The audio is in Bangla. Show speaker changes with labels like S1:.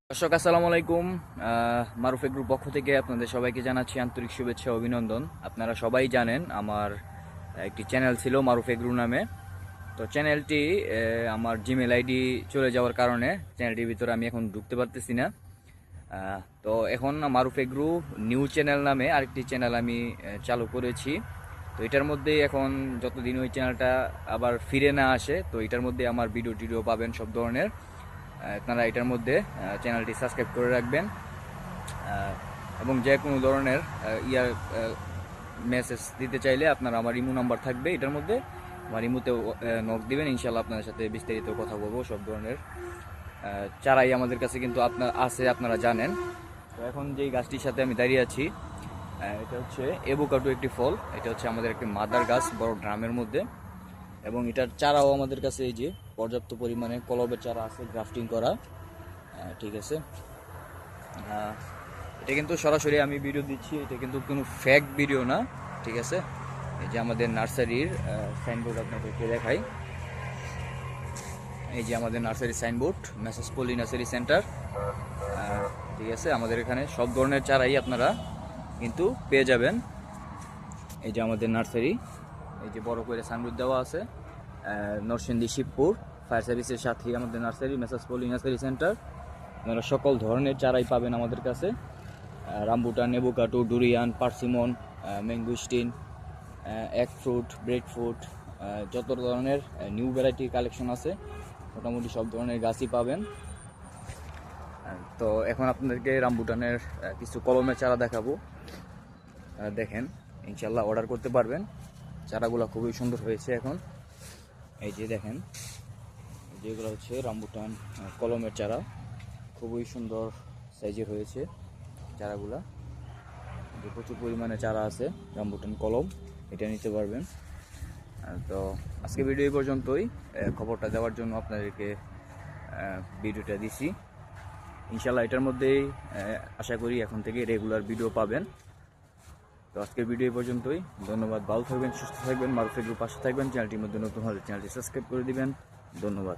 S1: দর্শক আসসালামু আলাইকুম। মারুফ এগ্রুর পক্ষ থেকে আপনাদের সবাইকে জানাচ্ছি আন্তরিক শুভেচ্ছা ও অভিনন্দন। আপনারা সবাই জানেন আমার একটি চ্যানেল ছিল মারুফ এগ্রু নামে। তো চ্যানেলটি আমার জিমেল আইডি চলে যাওয়ার কারণে চ্যানেলটির ভিতরে আমি এখন ঢুকতে পারতেছি না। তো এখন মারুফ এগ্রু নিউ চ্যানেল নামে আরেকটি চ্যানেল আমি চালু করেছি। তো এটার মধ্যে এখন যতদিন ওই চ্যানেলটা আবার ফিরে না আসে, তো এটার মধ্যে আমার ভিডিও টিডিও পাবেন সব ধরনের। আপনারা এটার মধ্যে চ্যানেলটি সাবস্ক্রাইব করে রাখবেন এবং যে কোনো ধরনের ইয়ার মেসেজ দিতে চাইলে আপনারা আমার ইমো নাম্বার থাকবে এটার মধ্যে, আমার ইমোতে নক দিবেন। ইনশাল্লাহ আপনাদের সাথে বিস্তারিত কথা বলবো। সব ধরনের চারাই আমাদের কাছে কিন্তু আপনারা জানেন। তো এখন যেই গাছটির সাথে আমি দাঁড়িয়ে আছি এটা হচ্ছে এভোকাডো একটি ফল। এটা হচ্ছে আমাদের একটি মাদার গাছ বড় ড্রামের মধ্যে, এবং এটার চারাও আমাদের কাছে এই যে পর্যাপ্ত পরিমাণে কলবের চারা আছে গ্রাফটিং করা। ঠিক আছে, এটা কিন্তু সরাসরি আমি ভিডিও দিচ্ছি, এটা কিন্তু কোনো ফেক ভিডিও না। ঠিক আছে, এই যে আমাদের নার্সারির সাইনবোর্ড আপনাদেরকে দেখাই। এই যে আমাদের নার্সারির সাইনবোর্ড, মেসেজ পলি নার্সারি সেন্টার। ঠিক আছে, আমাদের এখানে সব ধরনের চারাই আপনারা কিন্তু পেয়ে যাবেন। এই যে আমাদের নার্সারি, এই যে বড় করে সাইনবোর্ড দেওয়া আছে, নরসিংদী শিবপুর ফায়ার সার্ভিসের সাথেই আমাদের নার্সারি, মেসাজ পলি নার্সারি সেন্টার। আপনারা সকল ধরনের চারাই পাবেন আমাদের কাছে। Rambutan, avocado, durian, persimmon, mangosteen, egg fruit, bread fruit, যত ধরনের নিউ ভ্যারাইটির কালেকশন আছে মোটামুটি সব ধরনের গাছই পাবেন। তো এখন আপনাদেরকে রামবুটানের কিছু কলমের চারা দেখাবো। দেখেন, ইনশাল্লাহ অর্ডার করতে পারবেন। চারাগুলো খুবই সুন্দর হয়েছে। এখন এই যে দেখেন, যেগুলো হচ্ছে রামবুটান কলমের চারা, খুবই সুন্দর সাইজের হয়েছে চারাগুলা। প্রচুর পরিমাণে চারা আছে রামবুটান কলম, এটা নিতে পারবেন। তো আজকে ভিডিও এই পর্যন্তই। খবরটা দেওয়ার জন্য আপনাদেরকে ভিডিওটা দিছি। ইনশাল্লাহ এটার মধ্যেই আশা করি এখন থেকে রেগুলার ভিডিও পাবেন। তো আজকের ভিডিও এই পর্যন্তই। ধন্যবাদ। ভালো থাকবেন, সুস্থ থাকবেন, মারুফ এগ্রুর পাশে থাকবেন। চ্যানেলটির মধ্যে নতুন হলে চ্যানেলটি সাবস্ক্রাইব করে দিবেন। ধন্যবাদ।